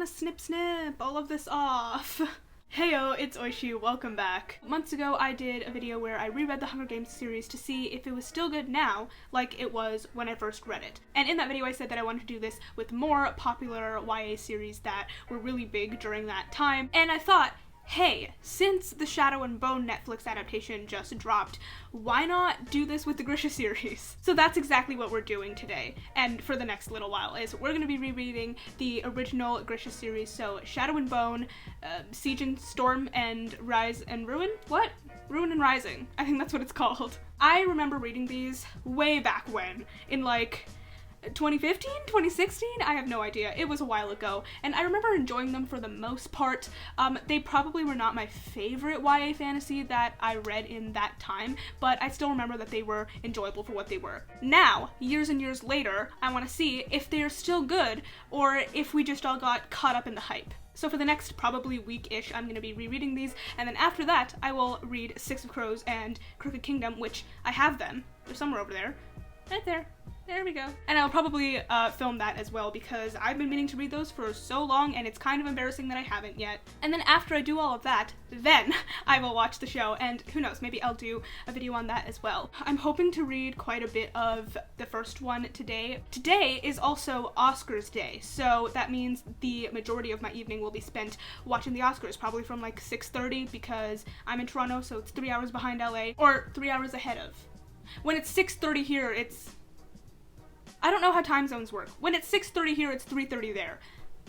wanna snip all of this off. Heyo, it's Oishi, welcome back. Months ago I did a video where I reread the Hunger Games series to see if it was still good now, like it was when I first read it. And in that video I said that I wanted to do this with more popular YA series that were really big during that time, and I thought, hey, since the Shadow and Bone Netflix adaptation just dropped, why not do this with the Grisha series? So that's exactly what we're doing today, and for the next little while, is we're gonna be rereading the original Grisha series, so Shadow and Bone, Siege and Storm, and Rise and Ruin? What? Ruin and Rising. I think that's what it's called. I remember reading these way back when, in like 2015, 2016? I have no idea. It was a while ago, and I remember enjoying them for the most part. They probably were not my favorite YA fantasy that I read in that time, but I still remember that they were enjoyable for what they were. Now, years and years later, I want to see if they're still good, or if we just all got caught up in the hype. So for the next probably week-ish, I'm going to be rereading these, and then after that, I will read Six of Crows and Crooked Kingdom, which I have them. They're somewhere over there. Right there. There we go. And I'll probably film that as well because I've been meaning to read those for so long and it's kind of embarrassing that I haven't yet. And then after I do all of that, then I will watch the show, and who knows, maybe I'll do a video on that as well. I'm hoping to read quite a bit of the first one today. Today is also Oscars day, so that means the majority of my evening will be spent watching the Oscars, probably from like 6:30 because I'm in Toronto, so it's 3 hours behind LA, or 3 hours ahead of. When it's 6:30 here, it's... I don't know how time zones work. When it's 6:30 here, it's 3:30 there.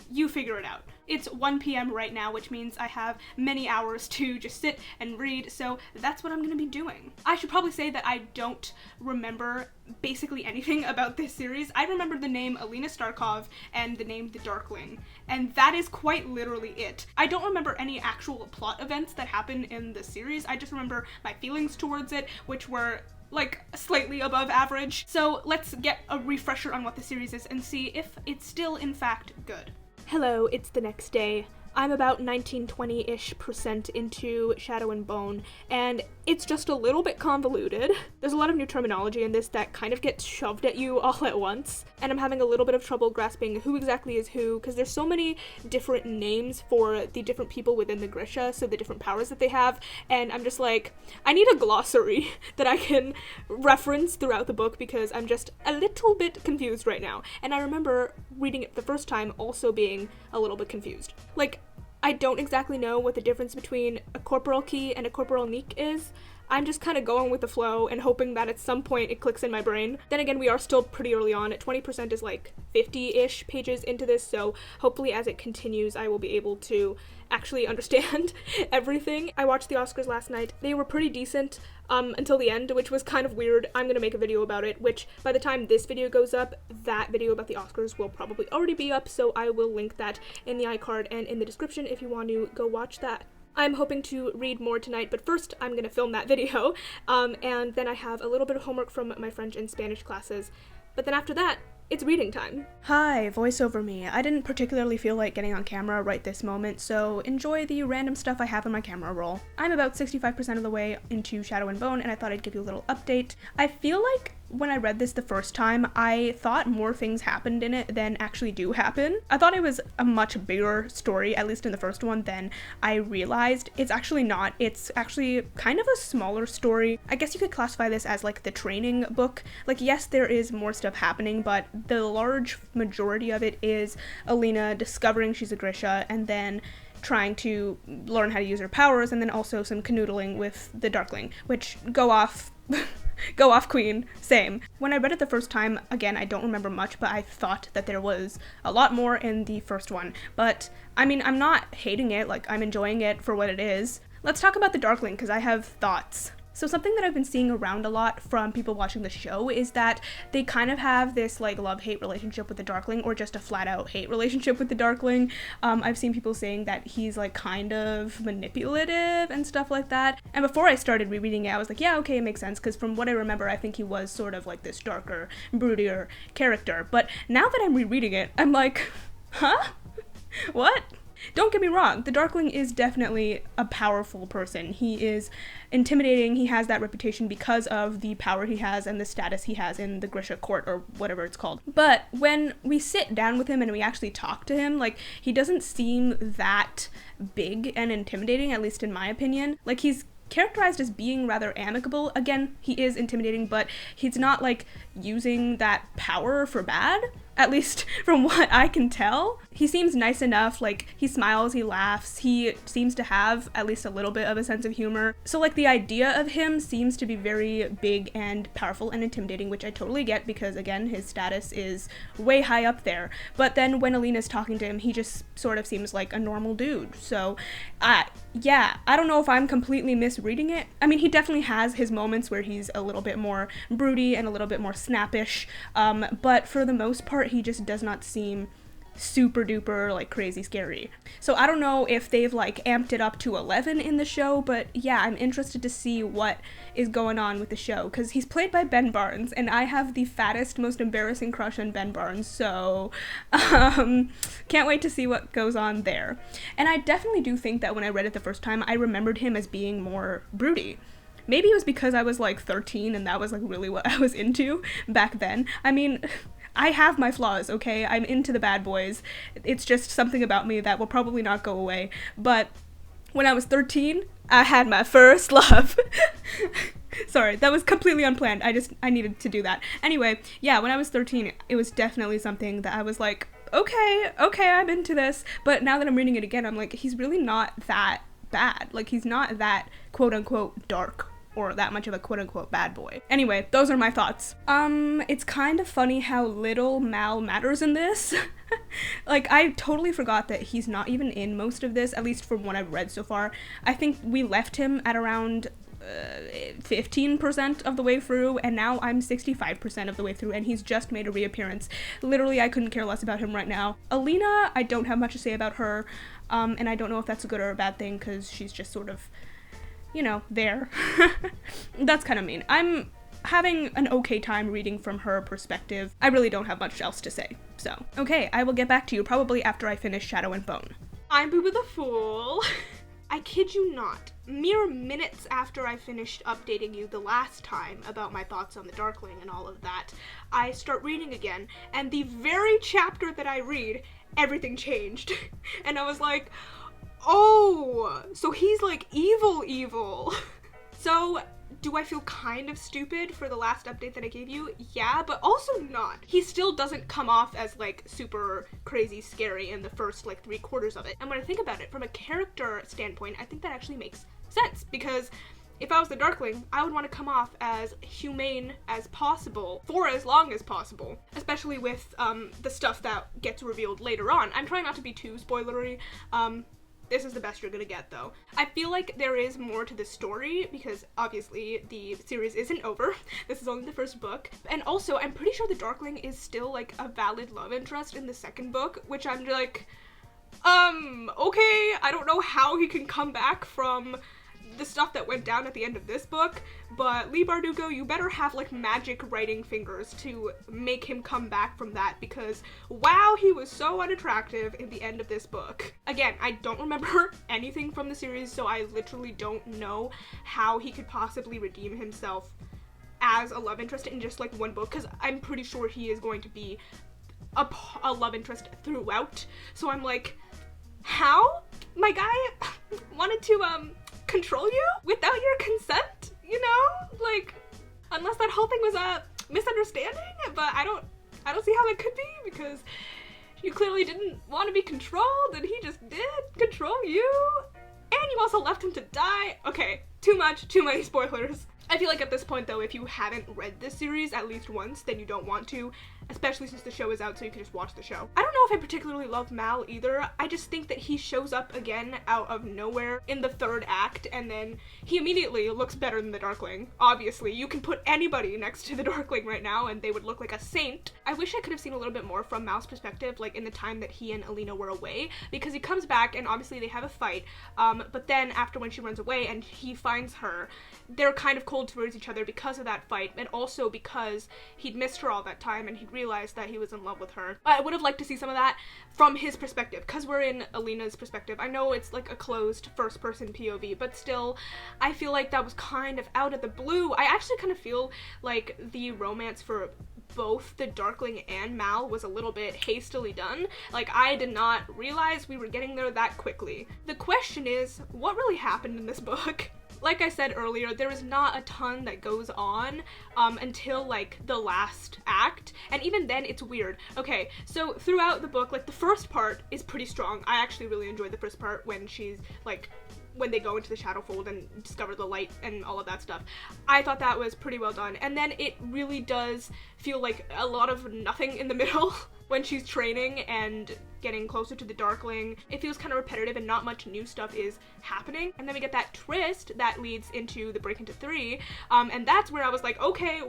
You figure it out. It's 1 p.m. right now, which means I have many hours to just sit and read, so that's what I'm gonna be doing. I should probably say that I don't remember basically anything about this series. I remember the name Alina Starkov and the name The Darkling, and that is quite literally it. I don't remember any actual plot events that happen in the series. I just remember my feelings towards it, which were like slightly above average. So let's get a refresher on what the series is and see if it's still in fact good. Hello, it's the next day. I'm about 19-20-ish% into Shadow and Bone, and it's just a little bit convoluted. There's a lot of new terminology in this that kind of gets shoved at you all at once, and I'm having a little bit of trouble grasping who exactly is who, because there's so many different names for the different people within the Grisha, so the different powers that they have, and I'm just like, I need a glossary that I can reference throughout the book because I'm just a little bit confused right now. And I remember reading it the first time also being a little bit confused. Like, I don't exactly know what the difference between a corporal key and a corporal neek is. I'm just kind of going with the flow and hoping that at some point it clicks in my brain. Then again, we are still pretty early on. 20% is like 50-ish pages into this, so hopefully as it continues I will be able to actually understand everything. I watched the Oscars last night. They were pretty decent until the end, which was kind of weird. I'm gonna make a video about it, which by the time this video goes up, that video about the Oscars will probably already be up, so I will link that in the iCard and in the description if you want to go watch that. I'm hoping to read more tonight, but first I'm gonna film that video, and then I have a little bit of homework from my French and Spanish classes, but then after that, it's reading time. Hi, voiceover me. I didn't particularly feel like getting on camera right this moment, so enjoy the random stuff I have in my camera roll. I'm about 65% of the way into Shadow and Bone, and I thought I'd give you a little update. I feel like when I read this the first time, I thought more things happened in it than actually do happen. I thought it was a much bigger story, at least in the first one, than I realized. It's actually not. It's actually kind of a smaller story. I guess you could classify this as like the training book. Like, yes, there is more stuff happening, but the large majority of it is Alina discovering she's a Grisha and then trying to learn how to use her powers, and then also some canoodling with the Darkling, which go off go off queen, same. When I read it the first time, again, I don't remember much, but I thought that there was a lot more in the first one. But, I mean, I'm not hating it, like, I'm enjoying it for what it is. Let's talk about the Darkling, because I have thoughts. So something that I've been seeing around a lot from people watching the show is that they kind of have this like love-hate relationship with the Darkling, or just a flat-out hate relationship with the Darkling. I've seen people saying that he's like kind of manipulative and stuff like that. And before I started rereading it, I was like, yeah, okay, it makes sense, because from what I remember, I think he was sort of like this darker, broodier character. But now that I'm rereading it, I'm like, huh? What? Don't get me wrong, the Darkling is definitely a powerful person. He is intimidating, he has that reputation because of the power he has and the status he has in the Grisha court, or whatever it's called. But when we sit down with him and we actually talk to him, like, he doesn't seem that big and intimidating, at least in my opinion. Like, he's characterized as being rather amicable. Again, he is intimidating, but he's not, like, using that power for bad, at least from what I can tell. He seems nice enough, like, he smiles, he laughs, he seems to have at least a little bit of a sense of humor. So, like, the idea of him seems to be very big and powerful and intimidating, which I totally get because, again, his status is way high up there. But then when Alina's talking to him, he just sort of seems like a normal dude. So, yeah, I don't know if I'm completely misreading it. I mean, he definitely has his moments where he's a little bit more broody and a little bit more snappish, but for the most part, he just does not seem super duper, like, crazy scary. So I don't know if they've, like, amped it up to 11 in the show, but yeah, I'm interested to see what is going on with the show, because he's played by Ben Barnes, and I have the fattest, most embarrassing crush on Ben Barnes, so can't wait to see what goes on there. And I definitely do think that when I read it the first time, I remembered him as being more broody. Maybe it was because I was, like, 13 and that was, like, really what I was into back then. I mean, I have my flaws, okay? I'm into the bad boys. It's just something about me that will probably not go away. But when I was 13, I had my first love. Sorry, that was completely unplanned. I needed to do that. Anyway, yeah, when I was 13, it was definitely something that I was like, okay, I'm into this. But now that I'm reading it again, I'm like, he's really not that bad. Like, he's not that quote-unquote dark or that much of a quote-unquote bad boy. Anyway, those are my thoughts. It's kind of funny how little Mal matters in this. Like, I totally forgot that he's not even in most of this, at least from what I've read so far. I think we left him at around 15% of the way through, and now I'm 65% of the way through, and he's just made a reappearance. Literally, I couldn't care less about him right now. Alina, I don't have much to say about her, and I don't know if that's a good or a bad thing, because she's just sort of, you know, there. That's kind of mean. I'm having an okay time reading from her perspective. I really don't have much else to say. So, okay, I will get back to you probably after I finish Shadow and Bone. I'm Booba the Fool. I kid you not, mere minutes after I finished updating you the last time about my thoughts on the Darkling and all of that, I start reading again, and the very chapter that I read, everything changed. And I was like, oh, so he's like evil. So, do I feel kind of stupid for the last update that I gave you? Yeah, but also not. He still doesn't come off as, like, super crazy scary in the first, like, 3/4 of it. And when I think about it, from a character standpoint, I think that actually makes sense, because if I was the Darkling, I would want to come off as humane as possible for as long as possible, especially with the stuff that gets revealed later on. I'm trying not to be too spoilery. This is the best you're gonna get, though. I feel like there is more to the story, because obviously the series isn't over. This is only the first book. And also, I'm pretty sure the Darkling is still, like, a valid love interest in the second book, which I'm like, okay, I don't know how he can come back from the stuff that went down at the end of this book, but Lee Bardugo, you better have, like, magic writing fingers to make him come back from that, because wow, he was so unattractive in the end of this book. Again, I don't remember anything from the series, so I literally don't know how he could possibly redeem himself as a love interest in just, like, one book, because I'm pretty sure he is going to be a love interest throughout. So I'm like, how? My guy wanted to, control you without your consent, you know? Like, unless that whole thing was a misunderstanding, but I don't see how it could be, because you clearly didn't want to be controlled, and he just did control you, and you also left him to die. Okay, too many spoilers. I feel like at this point, though, if you haven't read this series at least once, then you don't want to, especially since the show is out, so you can just watch the show. I don't know if I particularly love Mal either. I just think that he shows up again out of nowhere in the third act, and then he immediately looks better than the Darkling. Obviously, you can put anybody next to the Darkling right now, and they would look like a saint. I wish I could have seen a little bit more from Mal's perspective, like in the time that he and Alina were away, because he comes back, and obviously they have a fight, but then after when she runs away and he finds her, they're kind of cold towards each other because of that fight, and also because he'd missed her all that time and he'd realize that he was in love with her. I would have liked to see some of that from his perspective, because we're in Alina's perspective. I know it's like a closed first-person POV, but still, I feel like that was kind of out of the blue. I actually kind of feel like the romance for both the Darkling and Mal was a little bit hastily done. Like, I did not realize we were getting there that quickly. The question is, what really happened in this book? Like I said earlier, there is not a ton that goes on until like the last act, and even then it's weird. Okay, so throughout the book, like the first part is pretty strong. I actually really enjoyed the first part when she's like, when they go into the Shadowfold and discover the light and all of that stuff. I thought that was pretty well done. And then it really does feel like a lot of nothing in the middle when she's training and getting closer to the Darkling. It feels kind of repetitive and not much new stuff is happening. And then we get that twist that leads into the break into 3. And that's where I was like, okay,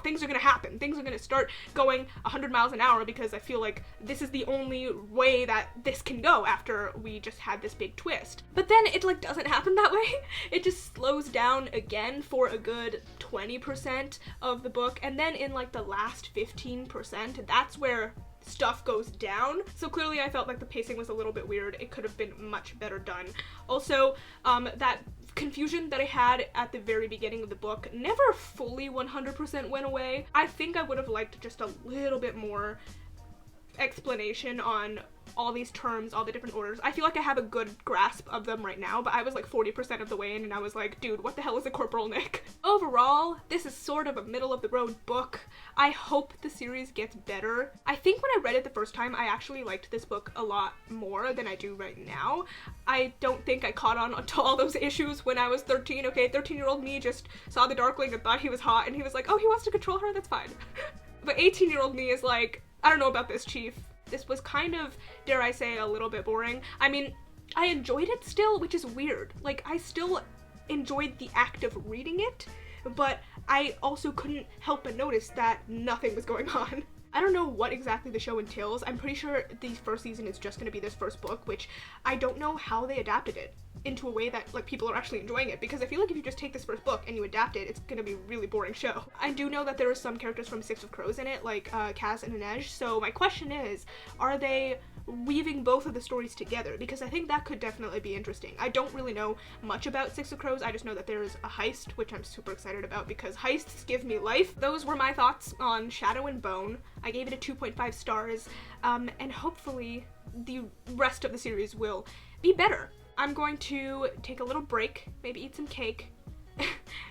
things are gonna happen. Things are gonna start going 100 miles an hour, because I feel like this is the only way that this can go after we just had this big twist. But then it like doesn't happen that way. It just slows down again for a good 20% of the book. And then in like the last 15%, that's where stuff goes down. So clearly I felt like the pacing was a little bit weird. It could have been much better done. Also, that confusion that I had at the very beginning of the book never fully 100% went away. I think I would have liked just a little bit more explanation on all these terms, all the different orders. I feel like I have a good grasp of them right now, but I was like 40% of the way in and I was like, dude, what the hell is a Corporal Nick? Overall, this is sort of a middle of the road book. I hope the series gets better. I think when I read it the first time, I actually liked this book a lot more than I do right now. I don't think I caught on to all those issues when I was 13. Okay, 13-year-old me just saw the Darkling and thought he was hot, and he was like, oh, he wants to control her? That's fine. But 18-year-old me is like, I don't know about this, Chief. This was kind of, dare I say, a little bit boring. I mean, I enjoyed it still, which is weird. Like, I still enjoyed the act of reading it, but I also couldn't help but notice that nothing was going on. I don't know what exactly the show entails. I'm pretty sure the first season is just going to be this first book, which I don't know how they adapted it into a way that like people are actually enjoying it, because I feel like if you just take this first book and you adapt it, it's gonna be a really boring show. I do know that there are some characters from Six of Crows in it, like Kaz and Inej, so my question is, are they weaving both of the stories together? Because I think that could definitely be interesting. I don't really know much about Six of Crows. I just know that there is a heist, which I'm super excited about because heists give me life. Those were my thoughts on Shadow and Bone. I gave it a 2.5 stars, and hopefully the rest of the series will be better. I'm going to take a little break, maybe eat some cake,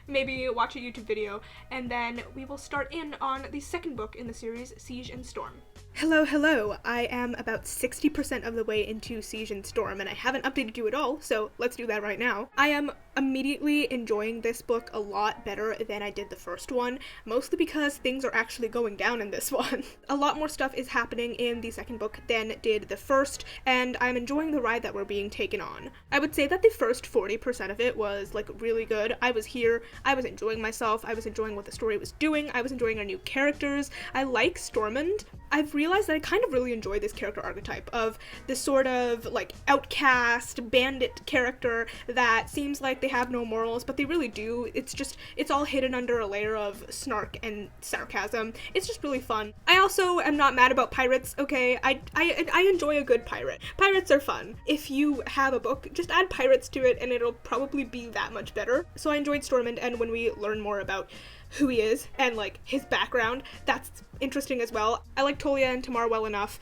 maybe watch a YouTube video, and then we will start in on the second book in the series, Siege and Storm. Hello. I am about 60% of the way into Siege and Storm, and I haven't updated you at all, so let's do that right now. I am immediately enjoying this book a lot better than I did the first one, mostly because things are actually going down in this one. A lot more stuff is happening in the second book than did the first, and I'm enjoying the ride that we're being taken on. I would say that the first 40% of it was, like, really good. I was here, I was enjoying myself, I was enjoying what the story was doing, I was enjoying our new characters. I like Stormund. I've realized that I kind of really enjoy this character archetype of this sort of like outcast bandit character that seems like they have no morals, but they really do. It's all hidden under a layer of snark and sarcasm. It's just really fun. I also am not mad about pirates, okay? I enjoy a good pirate. Pirates are fun. If you have a book, just add pirates to it and it'll probably be that much better. So I enjoyed Stormund, and when we learn more about who he is and like his background, that's interesting as well. I like Tolia and Tamar well enough.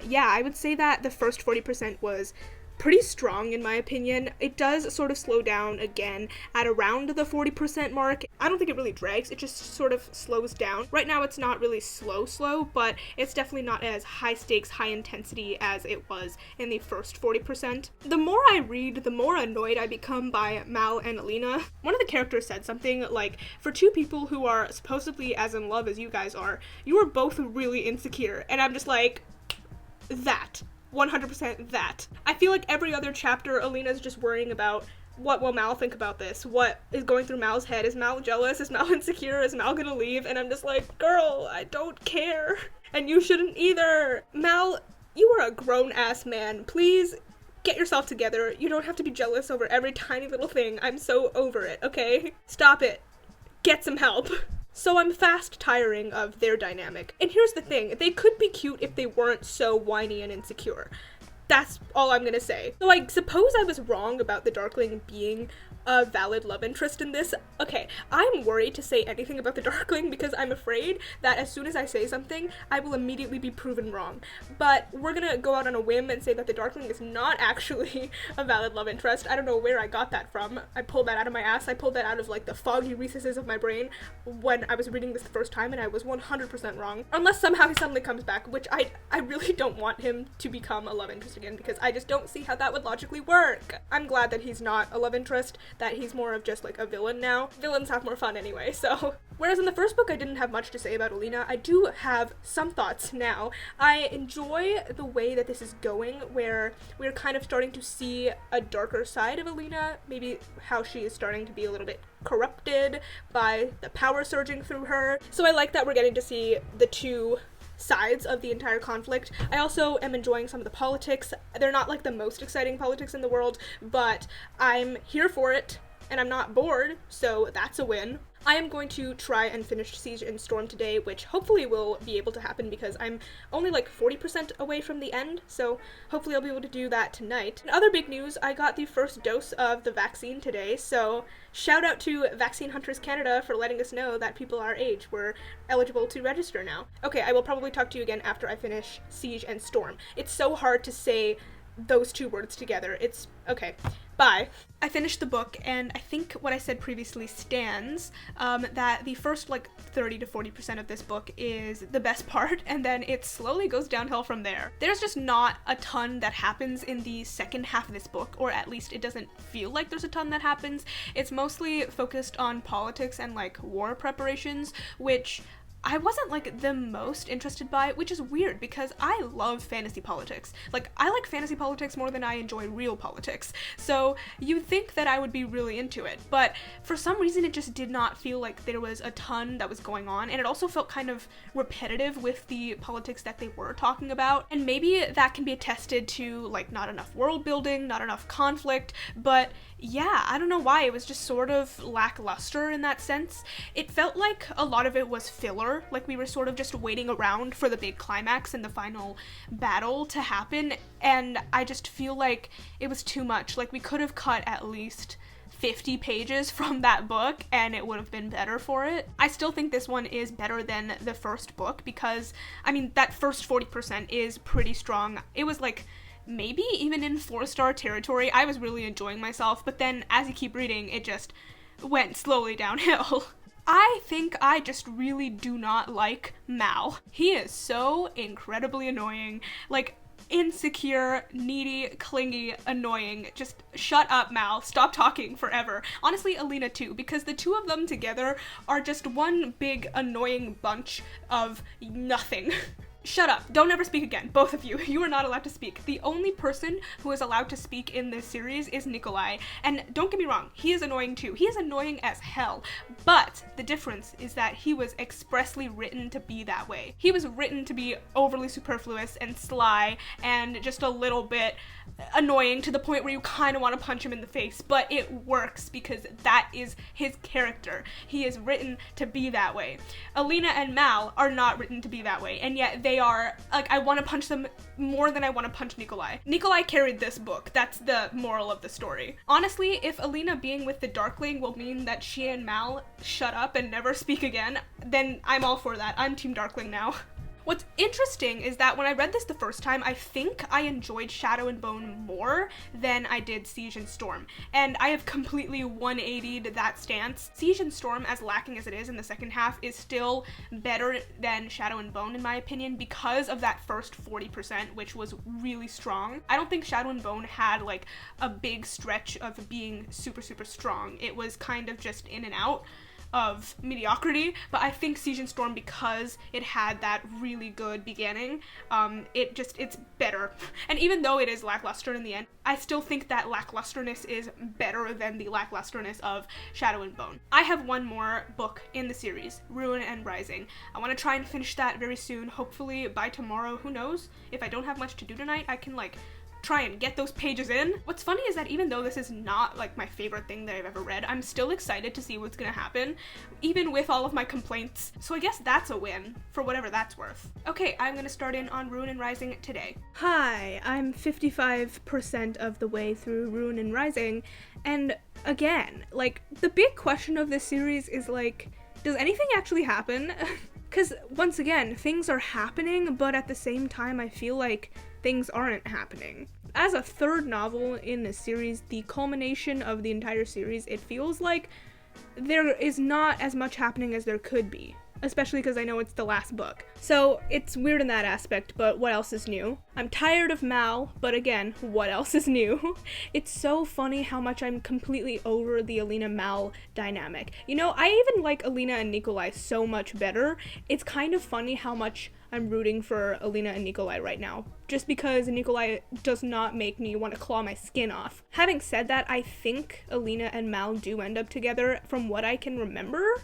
Yeah, I would say that the first 40% was pretty strong in my opinion. It does sort of slow down again at around the 40% mark. I don't think it really drags, it just sort of slows down. Right now it's not really slow, but it's definitely not as high stakes, high intensity as it was in the first 40%. The more I read, the more annoyed I become by Mal and Alina. One of the characters said something like, for two people who are supposedly as in love as you guys are, you are both really insecure. And I'm just like, that. 100% that. I feel like every other chapter, Alina's just worrying about what will Mal think about this? What is going through Mal's head? Is Mal jealous? Is Mal insecure? Is Mal gonna leave? And I'm just like, girl, I don't care. And you shouldn't either. Mal, you are a grown-ass man. Please get yourself together. You don't have to be jealous over every tiny little thing. I'm so over it, okay? Stop it. Get some help. So I'm fast tiring of their dynamic. And here's the thing, they could be cute if they weren't so whiny and insecure. That's all I'm gonna say. So I suppose I was wrong about the Darkling being a valid love interest in this. Okay, I'm worried to say anything about the Darkling because I'm afraid that as soon as I say something, I will immediately be proven wrong. But we're gonna go out on a whim and say that the Darkling is not actually a valid love interest. I don't know where I got that from. I pulled that out of my ass. I pulled that out of like the foggy recesses of my brain when I was reading this the first time, and I was 100% wrong. Unless somehow he suddenly comes back, which I really don't want him to become a love interest again because I just don't see how that would logically work. I'm glad that he's not a love interest, that he's more of just like a villain now. Villains have more fun anyway, so. Whereas in the first book I didn't have much to say about Alina, I do have some thoughts now. I enjoy the way that this is going, where we're kind of starting to see a darker side of Alina, maybe how she is starting to be a little bit corrupted by the power surging through her. So I like that we're getting to see the two sides of the entire conflict. I also am enjoying some of the politics. They're not like the most exciting politics in the world, but I'm here for it and I'm not bored, so that's a win. I am going to try and finish Siege and Storm today, which hopefully will be able to happen because I'm only like 40% away from the end, so hopefully I'll be able to do that tonight. In other big news, I got the first dose of the vaccine today, so shout out to Vaccine Hunters Canada for letting us know that people our age were eligible to register now. Okay, I will probably talk to you again after I finish Siege and Storm. It's so hard to say those two words together. It's okay. Bye. I finished the book, and I think what I said previously stands, that the first like 30 to 40% of this book is the best part, and then it slowly goes downhill from there. There's just not a ton that happens in the second half of this book, or at least it doesn't feel like there's a ton that happens. It's mostly focused on politics and like war preparations, which I wasn't like the most interested by, which is weird because I love fantasy politics. Like, I like fantasy politics more than I enjoy real politics. So you'd think that I would be really into it, but for some reason it just did not feel like there was a ton that was going on, and it also felt kind of repetitive with the politics that they were talking about. And maybe that can be attested to like not enough world building, not enough conflict, but yeah, I don't know why, it was just sort of lackluster in that sense. It felt like a lot of it was filler, like we were sort of just waiting around for the big climax and the final battle to happen, and I just feel like it was too much. Like, we could have cut at least 50 pages from that book and it would have been better for it. I still think this one is better than the first book because, I mean, that first 40% is pretty strong. It was like maybe even in 4-star territory. I was really enjoying myself, but then as you keep reading, it just went slowly downhill. I think I just really do not like Mal. He is so incredibly annoying. Like, insecure, needy, clingy, annoying. Just shut up, Mal. Stop talking forever. Honestly, Alina too, because the two of them together are just one big annoying bunch of nothing. Shut up. Don't ever speak again. Both of you. You are not allowed to speak. The only person who is allowed to speak in this series is Nikolai. And don't get me wrong, he is annoying too. He is annoying as hell. But the difference is that he was expressly written to be that way. He was written to be overly superfluous and sly and just a little bit annoying to the point where you kind of want to punch him in the face. But it works because that is his character. He is written to be that way. Alina and Mal are not written to be that way. And yet they are, like, I want to punch them more than I want to punch Nikolai. Nikolai carried this book. That's the moral of the story. Honestly, if Alina being with the Darkling will mean that she and Mal shut up and never speak again, then I'm all for that. I'm Team Darkling now. What's interesting is that when I read this the first time, I think I enjoyed Shadow and Bone more than I did Siege and Storm, and I have completely 180'd that stance. Siege and Storm, as lacking as it is in the second half, is still better than Shadow and Bone in my opinion because of that first 40%, which was really strong. I don't think Shadow and Bone had like a big stretch of being super strong. It was kind of just in and out of mediocrity, but I think Siege and Storm, because it had that really good beginning, it's better. And even though it is lackluster in the end, I still think that lacklusterness is better than the lacklusterness of Shadow and Bone. I have one more book in the series, Ruin and Rising. I want to try and finish that very soon, hopefully by tomorrow. Who knows? If I don't have much to do tonight, I can like try and get those pages in. What's funny is that even though this is not like my favorite thing that I've ever read, I'm still excited to see what's gonna happen, even with all of my complaints. So I guess that's a win, for whatever that's worth. Okay, I'm gonna start in on Ruin and Rising today. Hi, I'm 55% of the way through Ruin and Rising, and again, like, the big question of this series is like, does anything actually happen? Because once again, things are happening, but at the same time I feel like things aren't happening. As a third novel in the series, the culmination of the entire series, it feels like there is not as much happening as there could be. Especially because I know it's the last book. So it's weird in that aspect, but what else is new? I'm tired of Mal, but again, what else is new? It's so funny how much I'm completely over the Alina-Mal dynamic. You know, I even like Alina and Nikolai so much better. It's kind of funny how much I'm rooting for Alina and Nikolai right now, just because Nikolai does not make me want to claw my skin off. Having said that, I think Alina and Mal do end up together from what I can remember.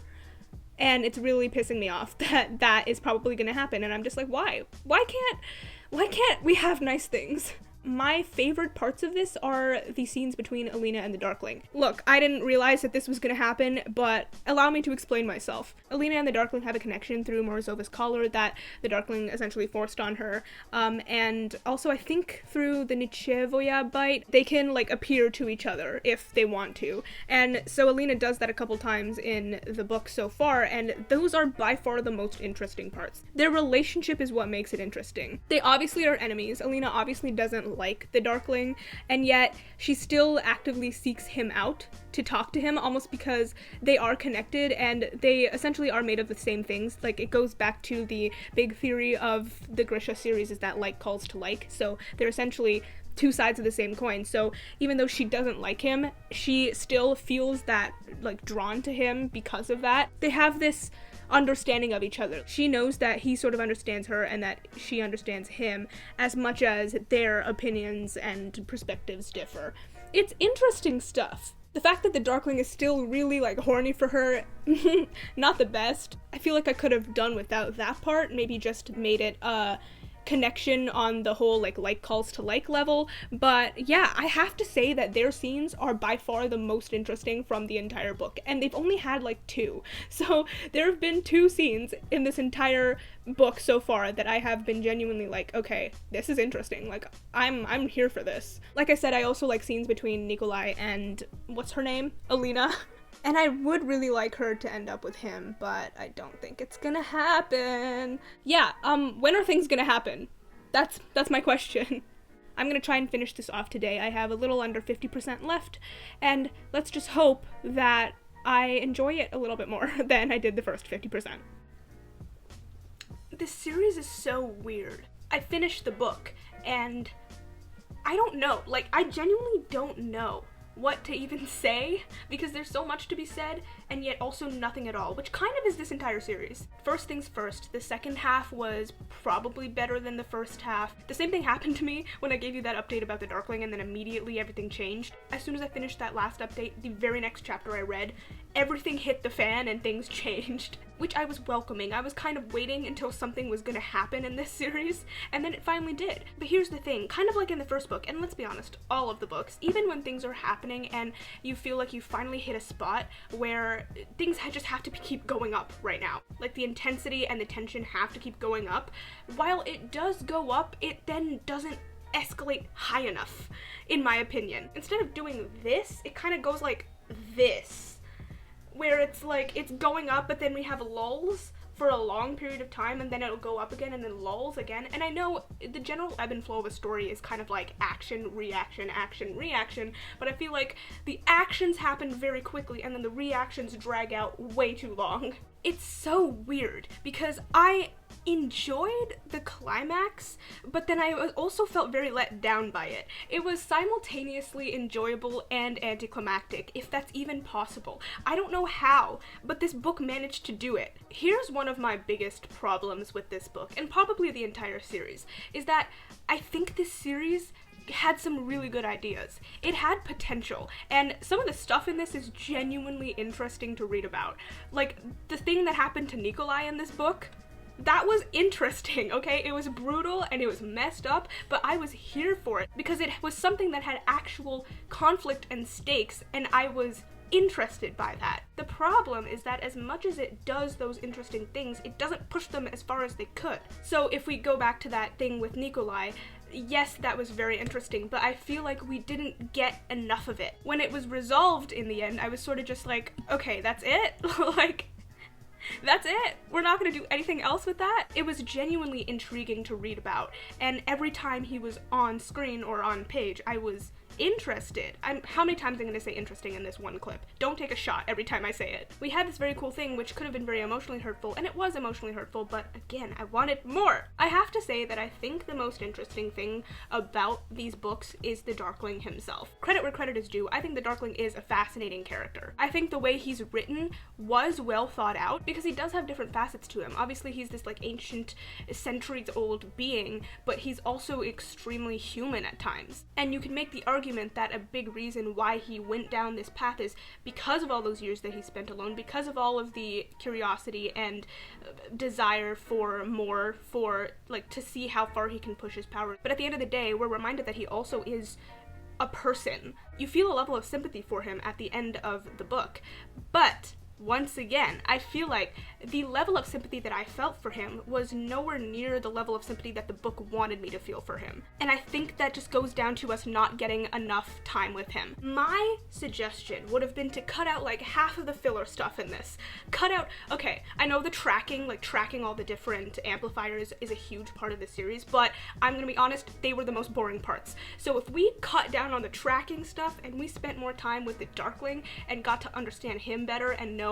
And it's really pissing me off that that is probably gonna happen, and I'm just like, why? Why can't we have nice things? My favorite parts of this are the scenes between Alina and the Darkling. Look, I didn't realize that this was gonna happen, but allow me to explain myself. Alina and the Darkling have a connection through Morozova's collar that the Darkling essentially forced on her, and also I think through the Nichevoya bite, they can like appear to each other if they want to. And so Alina does that a couple times in the book so far, and those are by far the most interesting parts. Their relationship is what makes it interesting. They obviously are enemies. Alina obviously doesn't like the Darkling, and yet she still actively seeks him out to talk to him, almost because they are connected and they essentially are made of the same things. Like, it goes back to the big theory of the Grisha series, is that like calls to like, so they're essentially two sides of the same coin. So even though she doesn't like him, she still feels that like drawn to him because of that. They have this understanding of each other. She knows that he sort of understands her and that she understands him, as much as their opinions and perspectives differ. It's interesting stuff. The fact that the Darkling is still really like horny for her, not the best. I feel like I could have done without that part, maybe just made it connection on the whole like calls to like level. But yeah, I have to say that their scenes are by far the most interesting from the entire book, and they've only had like 2. So there have been 2 scenes in this entire book so far that I have been genuinely like, okay, this is interesting, like I'm here for this. Like I said, I also like scenes between Nikolai and what's her name? Alina. And I would really like her to end up with him, but I don't think it's gonna happen. Yeah, when are things gonna happen? That's my question. I'm gonna try and finish this off today. I have a little under 50% left, and let's just hope that I enjoy it a little bit more than I did the first 50%. This series is so weird. I finished the book, and I don't know, like, I genuinely don't know what to even say, because there's so much to be said, and yet also nothing at all, which kind of is this entire series. First things first, the second half was probably better than the first half. The same thing happened to me when I gave you that update about the Darkling, and then immediately everything changed. As soon as I finished that last update, the very next chapter I read, everything hit the fan and things changed, which I was welcoming. I was kind of waiting until something was gonna happen in this series, and then it finally did. But here's the thing, kind of like in the first book, and let's be honest, all of the books, even when things are happening and you feel like you finally hit a spot where things just have to keep going up right now. Like, the intensity and the tension have to keep going up. While it does go up, it then doesn't escalate high enough, in my opinion. Instead of doing this, it kind of goes like this, where it's like, it's going up, but then we have lulls for a long period of time, and then it'll go up again, and then lulls again. And I know the general ebb and flow of a story is kind of like action, reaction, but I feel like the actions happen very quickly, and then the reactions drag out way too long. It's so weird, because I enjoyed the climax, but then I also felt very let down by it. It was simultaneously enjoyable and anticlimactic, if that's even possible. I don't know how, but this book managed to do it. Here's one of my biggest problems with this book, and probably the entire series, is that I think this series had some really good ideas. It had potential, and some of the stuff in this is genuinely interesting to read about. Like, the thing that happened to Nikolai in this book, That was interesting, okay? It was brutal and it was messed up, but I was here for it because it was something that had actual conflict and stakes, and I was interested by that. The problem is that as much as it does those interesting things, it doesn't push them as far as they could. So if we go back to that thing with Nikolai, yes, that was very interesting, but I feel like we didn't get enough of it. When it was resolved in the end, I was sort of just like, okay, that's it? Like, that's it? We're not gonna do anything else with that? It was genuinely intriguing to read about, and every time he was on screen or on page, I was interested. How many times I'm gonna say interesting in this one clip? Don't take a shot every time I say it. We had this very cool thing which could have been very emotionally hurtful, and it was emotionally hurtful, but again, I wanted more. I have to say that I think the most interesting thing about these books is the Darkling himself. Credit where credit is due, I think the Darkling is a fascinating character. I think the way he's written was well thought out because he does have different facets to him. Obviously, he's this like ancient, centuries-old being, but he's also extremely human at times. And you can make the argument that a big reason why he went down this path is because of all those years that he spent alone, because of all of the curiosity and desire for more, for like to see how far he can push his power. But at the end of the day, we're reminded that he also is a person. You feel a level of sympathy for him at the end of the book, but once again, I feel like the level of sympathy that I felt for him was nowhere near the level of sympathy that the book wanted me to feel for him. And I think that just goes down to us not getting enough time with him. My suggestion would have been to cut out like half of the filler stuff in this. Cut out, okay, I know the tracking, like tracking all the different amplifiers is a huge part of the series, but I'm gonna be honest, they were the most boring parts. So if we cut down on the tracking stuff and we spent more time with the Darkling and got to understand him better and know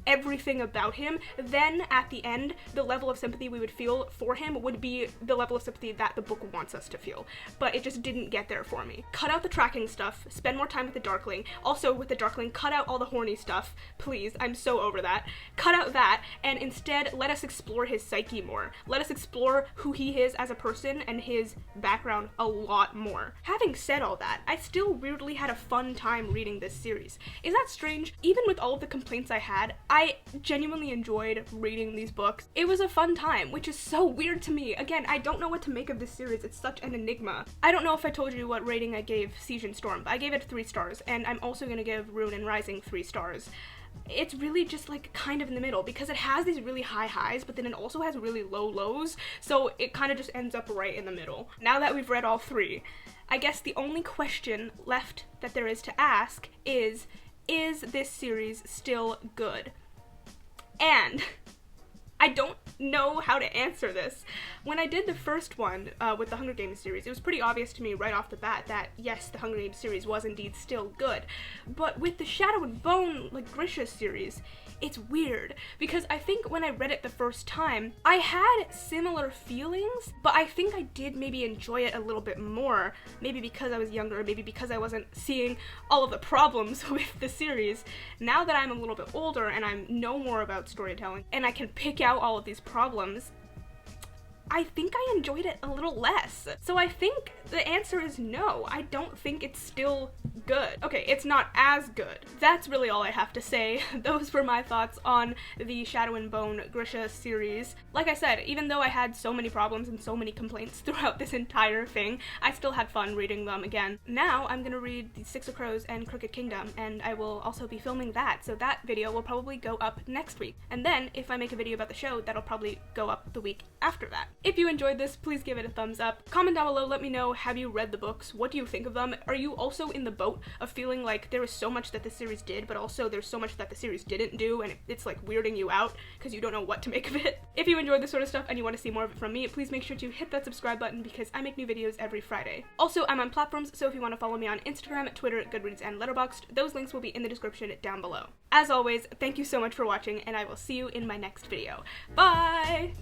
everything about him, then at the end, the level of sympathy we would feel for him would be the level of sympathy that the book wants us to feel. But it just didn't get there for me. Cut out the tracking stuff, spend more time with the Darkling. Also, with the Darkling, cut out all the horny stuff, please. I'm so over that. Cut out that, and instead, let us explore his psyche more. Let us explore who he is as a person and his background a lot more. Having said all that, I still weirdly had a fun time reading this series. Is that strange? Even with all of the complaints I had, I genuinely enjoyed reading these books. It was a fun time, which is so weird to me. Again, I don't know what to make of this series. It's such an enigma. I don't know if I told you what rating I gave Siege and Storm, but I gave it 3 stars, and I'm also gonna give Rune and Rising 3 stars. It's really just like kind of in the middle because it has these really high highs, but then it also has really low lows, so it kind of just ends up right in the middle. Now that we've read all 3, I guess the only question left that there is to ask is this series still good? And I don't know how to answer this. When I did the first one with the Hunger Games series, it was pretty obvious to me right off the bat that yes, the Hunger Games series was indeed still good. But with the Shadow and Bone, like Grisha series, it's weird because I think when I read it the first time, I had similar feelings, but I think I did maybe enjoy it a little bit more, maybe because I was younger, maybe because I wasn't seeing all of the problems with the series. Now that I'm a little bit older and I know more about storytelling and I can pick out all of these problems, I think I enjoyed it a little less. So I think the answer is no. I don't think it's still good. Okay, it's not as good. That's really all I have to say. Those were my thoughts on the Shadow and Bone Grisha series. Like I said, even though I had so many problems and so many complaints throughout this entire thing, I still had fun reading them again. Now I'm gonna read the Six of Crows and Crooked Kingdom, and I will also be filming that, so that video will probably go up next week. And then, if I make a video about the show, that'll probably go up the week after that. If you enjoyed this, please give it a thumbs up. Comment down below, let me know, have you read the books? What do you think of them? Are you also in the boat of feeling like there was so much that the series did, but also there's so much that the series didn't do, and it's like weirding you out because you don't know what to make of it? If you enjoyed this sort of stuff and you want to see more of it from me, please make sure to hit that subscribe button because I make new videos every Friday. Also, I'm on platforms, so if you want to follow me on Instagram, Twitter, Goodreads, and Letterboxd, those links will be in the description down below. As always, thank you so much for watching, and I will see you in my next video. Bye!